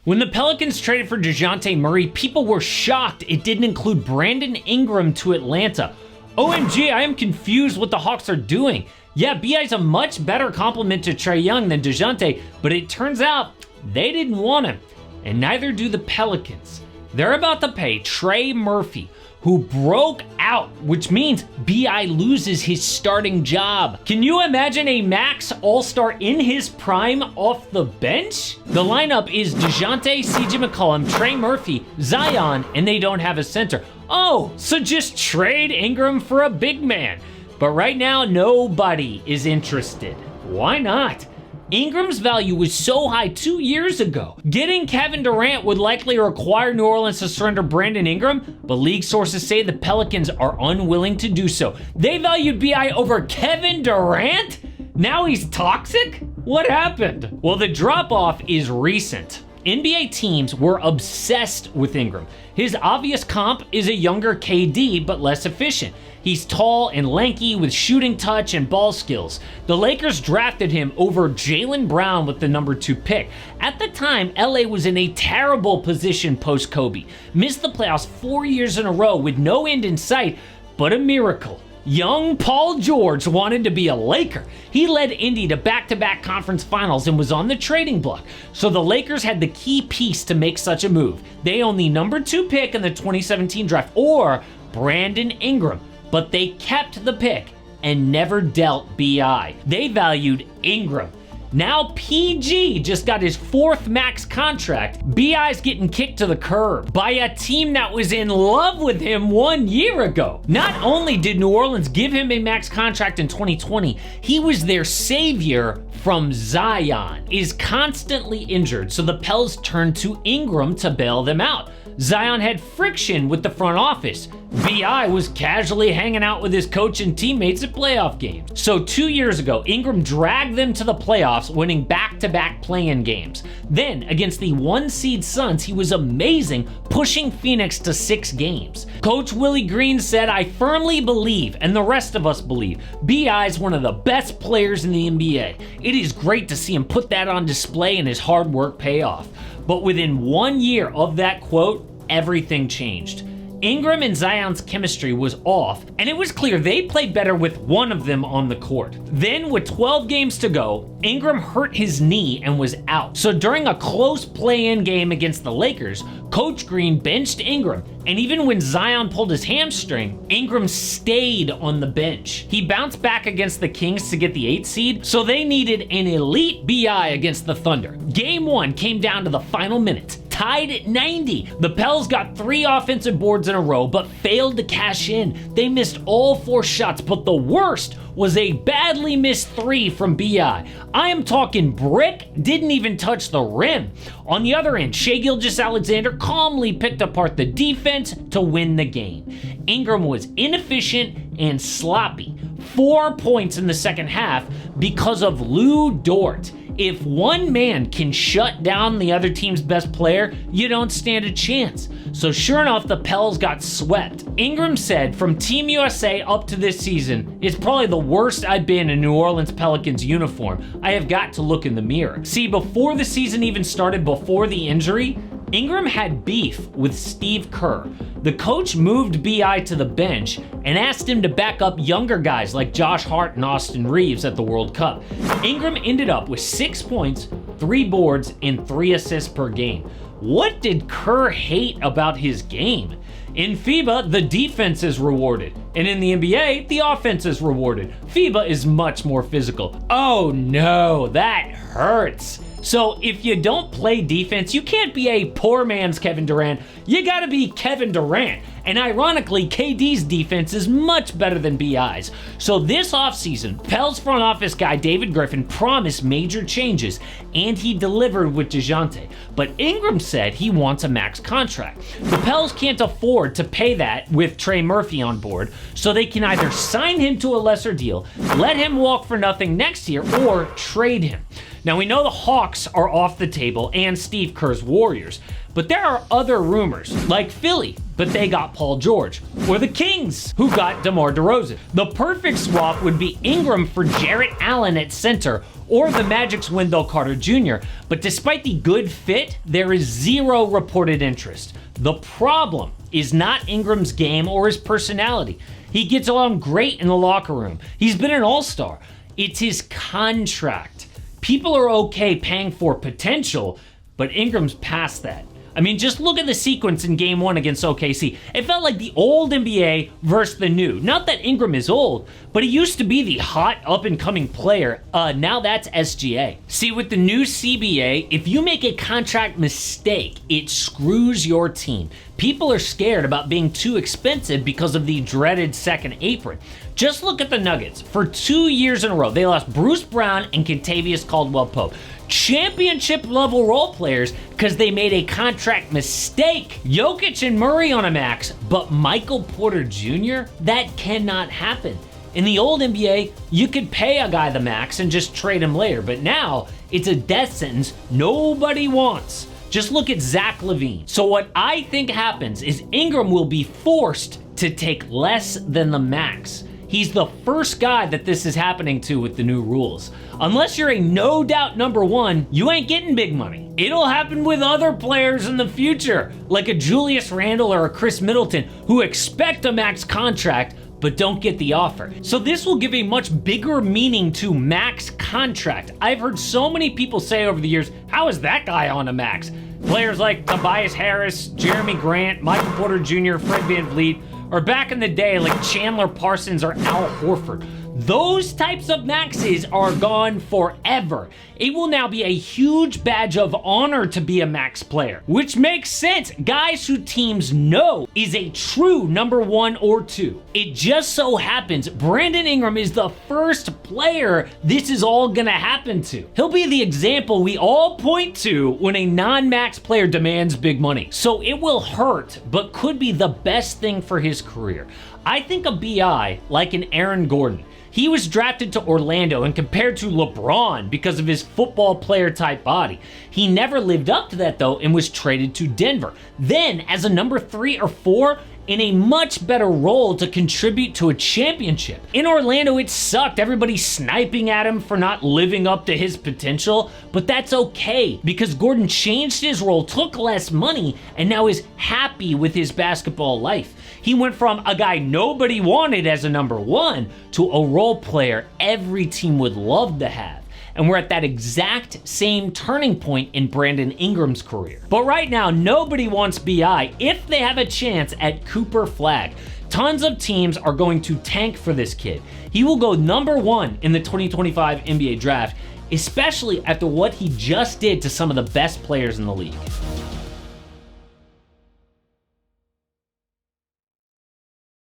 When the Pelicans traded for DeJounte Murray, people were shocked it didn't include Brandon Ingram to Atlanta. OMG, I am confused what the Hawks are doing. Yeah, B.I.'s a much better complement to Trae Young than DeJounte, but it turns out they didn't want him, and neither do the Pelicans. They're about to pay Trey Murphy, who broke out, which means B.I. loses his starting job. Can you imagine a max all-star in his prime off the bench? The lineup is DeJounte, CJ McCollum, Trey Murphy, Zion, and they don't have a center. Oh, so just trade Ingram for a big man. But right now, nobody is interested. Why not? Ingram's value was so high 2 years ago. Getting Kevin Durant would likely require New Orleans to surrender Brandon Ingram, but league sources say the Pelicans are unwilling to do so. They valued B.I. over Kevin Durant? Now he's toxic? What happened? Well, the drop-off is recent. NBA teams were obsessed with Ingram. His obvious comp is a younger KD, but less efficient. He's tall and lanky with shooting touch and ball skills. The Lakers drafted him over Jaylen Brown with the number 2 pick. At the time, LA was in a terrible position post-Kobe. Missed the playoffs 4 years in a row with no end in sight, but a miracle. Young Paul George wanted to be a Laker. He led Indy to back-to-back conference finals and was on the trading block. So the Lakers had the key piece to make such a move. They owned the number 2 pick in the 2017 draft, or Brandon Ingram. But they kept the pick and never dealt B.I. They valued Ingram. Now PG just got his 4th max contract. B.I.'s getting kicked to the curb by a team that was in love with him 1 year ago. Not only did New Orleans give him a max contract in 2020, he was their savior from Zion. Is constantly injured, so the Pels turned to Ingram to bail them out. Zion had friction with the front office. B.I. was casually hanging out with his coach and teammates at playoff games. So 2 years ago, Ingram dragged them to the playoffs, winning back-to-back play-in games. Then, against the 1-seed Suns, he was amazing, pushing Phoenix to 6 games. Coach Willie Green said, "I firmly believe, and the rest of us believe, B.I. is one of the best players in the NBA. It is great to see him put that on display and his hard work pay off." But within 1 year of that quote, everything changed. Ingram and Zion's chemistry was off, and it was clear they played better with one of them on the court. Then, with 12 games to go, Ingram hurt his knee and was out. So during a close play-in game against the Lakers, Coach Green benched Ingram, and even when Zion pulled his hamstring, Ingram stayed on the bench. He bounced back against the Kings to get the 8th seed, so they needed an elite B.I. against the Thunder. Game 1 came down to the final minutes. Tied at 90. The Pels got 3 offensive boards in a row, but failed to cash in. They missed all 4 shots, but the worst was a badly missed 3 from B.I. I am talking brick, didn't even touch the rim. On the other end, Shai Gilgeous-Alexander calmly picked apart the defense to win the game. Ingram was inefficient and sloppy. 4 points in the second half because of Lou Dort. If one man can shut down the other team's best player, you don't stand a chance. So sure enough, the Pels got swept. Ingram said, "From Team USA up to this season, it's probably the worst I've been in New Orleans Pelicans uniform. I have got to look in the mirror." See, before the season even started, before the injury, Ingram had beef with Steve Kerr. The coach moved B.I. to the bench and asked him to back up younger guys like Josh Hart and Austin Reeves at the World Cup. Ingram ended up with 6 points, 3 boards, and 3 assists per game. What did Kerr hate about his game? In FIBA, the defense is rewarded, and in the NBA, the offense is rewarded. FIBA is much more physical. Oh no, that hurts. So if you don't play defense, you can't be a poor man's Kevin Durant. You gotta be Kevin Durant. And ironically, KD's defense is much better than BI's. So this offseason, Pels front office guy David Griffin promised major changes, and he delivered with DeJounte. But Ingram said he wants a max contract. The Pels can't afford to pay that with Trey Murphy on board, so they can either sign him to a lesser deal, let him walk for nothing next year, or trade him. Now we know the Hawks are off the table and Steve Kerr's Warriors, but there are other rumors, like Philly, but they got Paul George, or the Kings, who got DeMar DeRozan. The perfect swap would be Ingram for Jarrett Allen at center, or the Magic's Wendell Carter Jr., but despite the good fit, there is zero reported interest. The problem is not Ingram's game or his personality. He gets along great in the locker room. He's been an all-star. It's his contract. People are okay paying for potential, but Ingram's past that. I mean, just look at the sequence in Game 1 against OKC. It felt like the old NBA versus the new. Not that Ingram is old, but he used to be the hot up-and-coming player. Now that's SGA. See, with the new CBA, if you make a contract mistake, it screws your team. People are scared about being too expensive because of the dreaded second apron. Just look at the Nuggets. For 2 years in a row, they lost Bruce Brown and Kentavious Caldwell-Pope. Championship level role players because they made a contract mistake. Jokic and Murray on a max, but Michael Porter Jr.? That cannot happen. In the old NBA, you could pay a guy the max and just trade him later, but now it's a death sentence nobody wants. Just look at Zach LaVine. So what I think happens is Ingram will be forced to take less than the max. He's the first guy that this is happening to with the new rules. Unless you're a no-doubt number one, you ain't getting big money. It'll happen with other players in the future, like a Julius Randle or a Chris Middleton, who expect a max contract but don't get the offer. So this will give a much bigger meaning to max contract. I've heard so many people say over the years, how is that guy on a max? Players like Tobias Harris, Jeremy Grant, Michael Porter Jr., Fred VanVleet, or back in the day like Chandler Parsons or Al Horford. Those types of maxes are gone forever. It will now be a huge badge of honor to be a max player, which makes sense. Guys who teams know is a true number one or two. It just so happens Brandon Ingram is the first player this is all gonna happen to. He'll be the example we all point to when a non-max player demands big money. So it will hurt, but could be the best thing for his career. I think a BI like an Aaron Gordon. He was drafted to Orlando and compared to LeBron because of his football player type body. He never lived up to that though and was traded to Denver. Then as a number 3 or 4 in a much better role to contribute to a championship. In Orlando it sucked, everybody sniping at him for not living up to his potential, but that's okay because Gordon changed his role, took less money, and now is happy with his basketball life. He went from a guy nobody wanted as a number 1 to a role player every team would love to have. And we're at that exact same turning point in Brandon Ingram's career. But right now, nobody wants BI if they have a chance at Cooper Flagg. Tons of teams are going to tank for this kid. He will go number 1 in the 2025 NBA draft, especially after what he just did to some of the best players in the league.